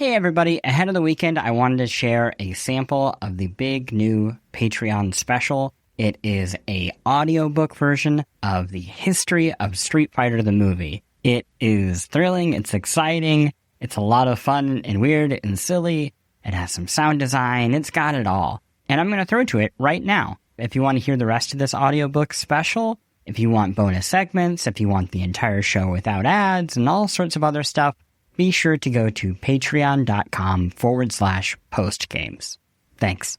Hey everybody, ahead of the weekend, I wanted to share a sample of the big new Patreon special. It is a audiobook version of the history of Street Fighter the movie. It is thrilling, it's exciting, it's a lot of fun and weird and silly. It has some sound design, it's got it all. And I'm going to throw to it right now. If you want to hear the rest of this audiobook special, if you want bonus segments, if you want the entire show without ads and all sorts of other stuff, be sure to go to patreon.com/postgames. Thanks.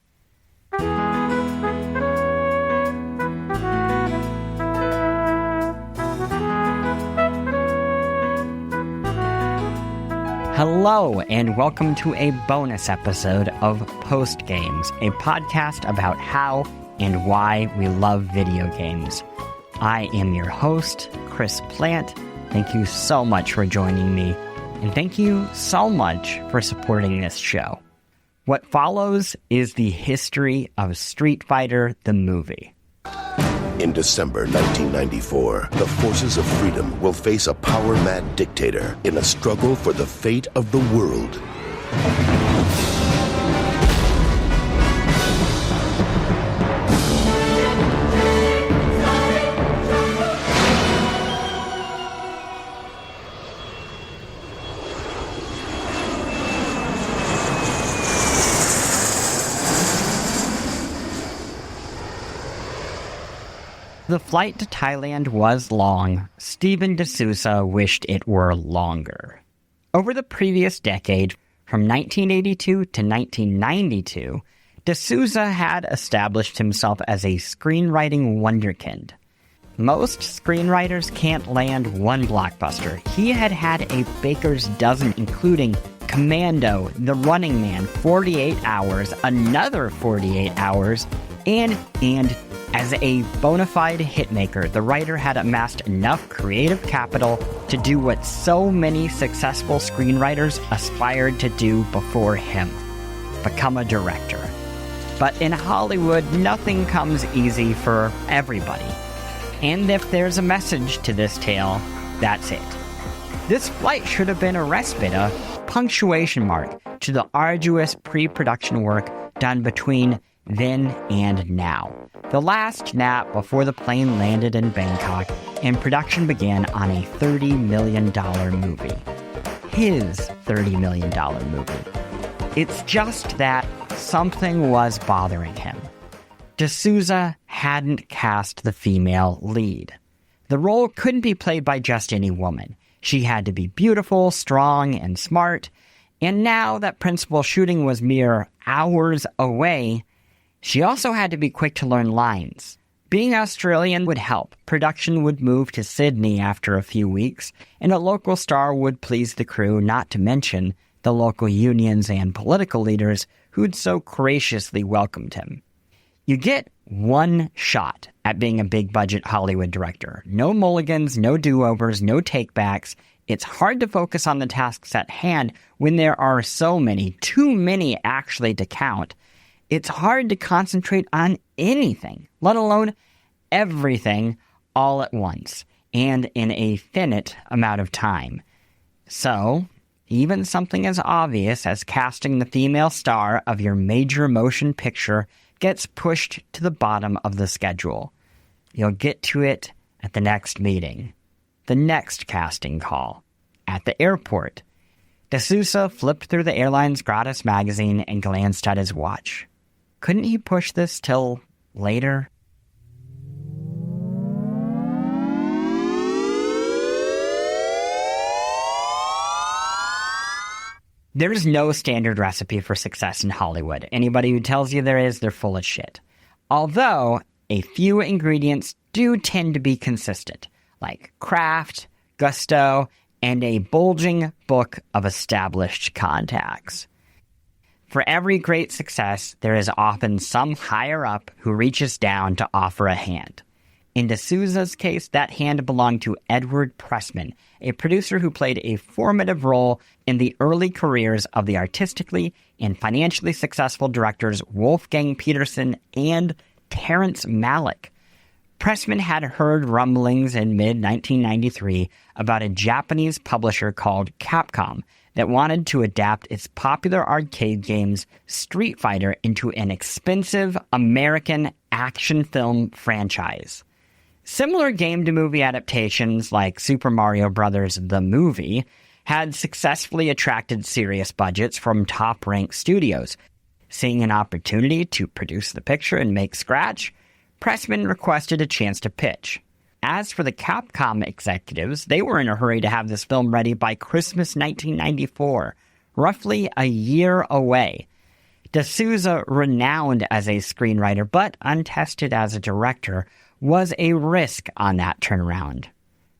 Hello, and welcome to a bonus episode of Post Games, a podcast about how and why we love video games. I am your host, Chris Plant. Thank you so much for joining me. And thank you so much for supporting this show. What follows is the history of Street Fighter the movie. In December 1994, the forces of freedom will face a power-mad dictator in a struggle for the fate of the world. The flight to Thailand was long. Steven D'Souza wished it were longer. Over the previous decade, from 1982 to 1992, D'Souza had established himself as a screenwriting wunderkind. Most screenwriters can't land one blockbuster. He had had a baker's dozen, including Commando, The Running Man, 48 Hours, Another 48 Hours, and as a bona fide hitmaker, the writer had amassed enough creative capital to do what so many successful screenwriters aspired to do before him: become a director. But in Hollywood, nothing comes easy for everybody. And if there's a message to this tale, that's it. This flight should have been a respite, a punctuation mark to the arduous pre-production work done between then and now. The last nap before the plane landed in Bangkok and production began on a $30 million movie. His $30 million movie. It's just that something was bothering him. D'Souza hadn't cast the female lead. The role couldn't be played by just any woman. She had to be beautiful, strong, and smart. And now that principal shooting was mere hours away, she also had to be quick to learn lines. Being Australian would help. Production would move to Sydney after a few weeks, and a local star would please the crew, not to mention the local unions and political leaders who'd so graciously welcomed him. You get one shot at being a big-budget Hollywood director. No mulligans, no do-overs, no takebacks. It's hard to focus on the tasks at hand when there are so many, too many actually to count. It's hard to concentrate on anything, let alone everything, all at once, and in a finite amount of time. So, even something as obvious as casting the female star of your major motion picture gets pushed to the bottom of the schedule. You'll get to it at the next meeting, the next casting call, at the airport. D'Souza flipped through the airline's gratis magazine and glanced at his watch. Couldn't he push this till later? There's no standard recipe for success in Hollywood. Anybody who tells you there is, they're full of shit. Although, a few ingredients do tend to be consistent, like craft, gusto, and a bulging book of established contacts. For every great success, there is often some higher-up who reaches down to offer a hand. In D'Souza's case, that hand belonged to Edward Pressman, a producer who played a formative role in the early careers of the artistically and financially successful directors Wolfgang Petersen and Terrence Malick. Pressman had heard rumblings in mid-1993 about a Japanese publisher called Capcom that wanted to adapt its popular arcade games Street Fighter into an expensive American action film franchise. Similar game-to-movie adaptations like Super Mario Bros. The Movie had successfully attracted serious budgets from top-ranked studios. Seeing an opportunity to produce the picture and make scratch, Pressman requested a chance to pitch. As for the Capcom executives, they were in a hurry to have this film ready by Christmas 1994, roughly a year away. D'Souza, renowned as a screenwriter but untested as a director, was a risk on that turnaround.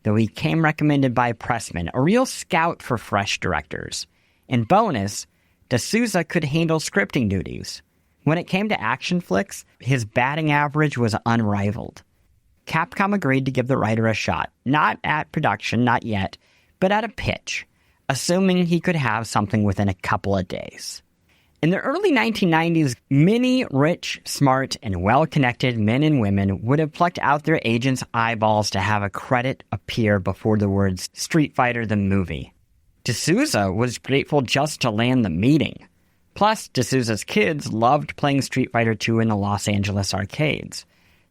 Though he came recommended by Pressman, a real scout for fresh directors. In bonus, D'Souza could handle scripting duties. When it came to action flicks, his batting average was unrivaled. Capcom agreed to give the writer a shot, not at production, not yet, but at a pitch, assuming he could have something within a couple of days. In the early 1990s, many rich, smart, and well-connected men and women would have plucked out their agents' eyeballs to have a credit appear before the words Street Fighter the Movie. D'Souza was grateful just to land the meeting. Plus, D'Souza's kids loved playing Street Fighter II in the Los Angeles arcades.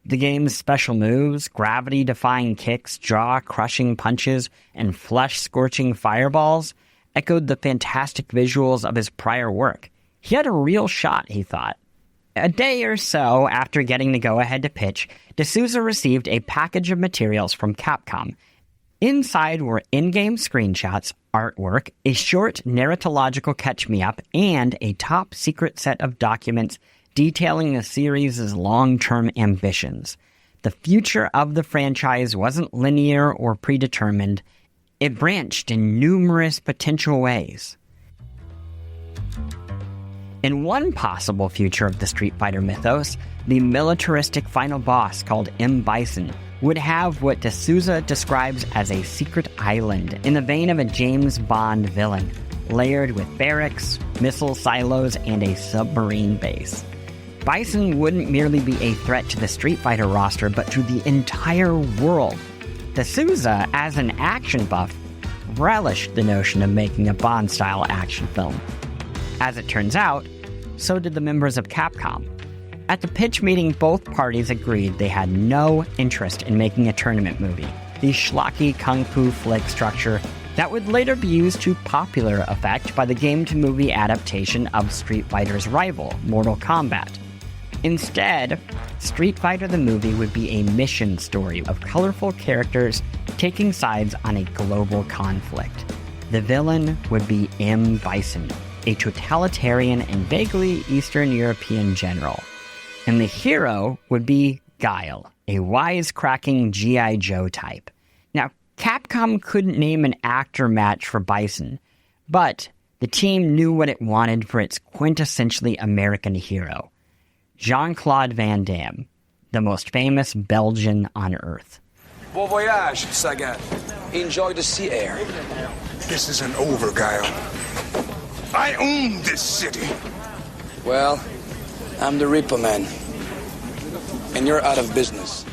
The game's special moves, gravity-defying kicks, jaw-crushing punches, and flesh-scorching fireballs echoed the fantastic visuals of his prior work. He had a real shot, he thought. A day or so after getting the go-ahead to pitch, D'Souza received a package of materials from Capcom. Inside were in-game screenshots, artwork, a short narratological catch-me-up, and a top-secret set of documents detailing the series' long-term ambitions. The future of the franchise wasn't linear or predetermined. It branched in numerous potential ways. In one possible future of the Street Fighter mythos, the militaristic final boss called M. Bison would have what D'Souza describes as a secret island in the vein of a James Bond villain, layered with barracks, missile silos, and a submarine base. Bison wouldn't merely be a threat to the Street Fighter roster, but to the entire world. D'Souza, as an action buff, relished the notion of making a Bond-style action film. As it turns out, so did the members of Capcom. At the pitch meeting, both parties agreed they had no interest in making a tournament movie, the schlocky kung fu flick structure that would later be used to popular effect by the game-to-movie adaptation of Street Fighter's rival, Mortal Kombat. Instead, Street Fighter the Movie would be a mission story of colorful characters taking sides on a global conflict. The villain would be M. Bison, a totalitarian and vaguely Eastern European general. And the hero would be Guile, a wisecracking G.I. Joe type. Now, Capcom couldn't name an actor match for Bison, but the team knew what it wanted for its quintessentially American hero, Jean-Claude Van Damme, the most famous Belgian on Earth. Bon voyage, Sagat. Enjoy the sea air. This isn't over, Guile. I own this city. Well, I'm the Reaper Man. And you're out of business.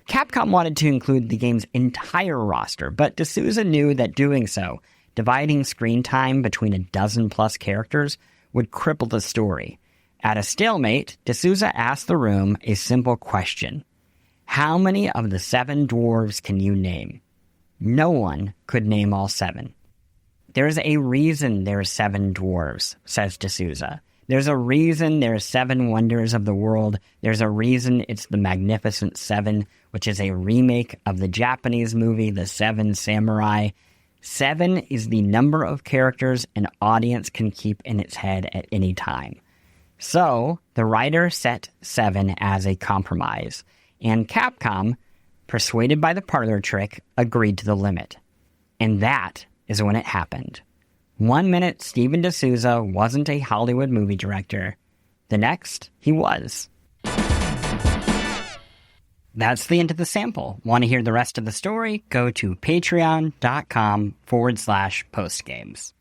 Capcom wanted to include the game's entire roster, but D'Souza knew that doing so, dividing screen time between a dozen-plus characters, would cripple the story. At a stalemate, D'Souza asked the room a simple question. How many of the 7 dwarves can you name? No one could name all 7. There's a reason there's 7 dwarves, says D'Souza. There's a reason there's 7 wonders of the world. There's a reason it's the Magnificent Seven, which is a remake of the Japanese movie The Seven Samurai. 7 is the number of characters an audience can keep in its head at any time. So, the writer set 7 as a compromise, and Capcom, persuaded by the parlor trick, agreed to the limit. And that is when it happened. One minute, Steven D'Souza wasn't a Hollywood movie director. The next, he was. That's the end of the sample. Want to hear the rest of the story? Go to patreon.com/postgames.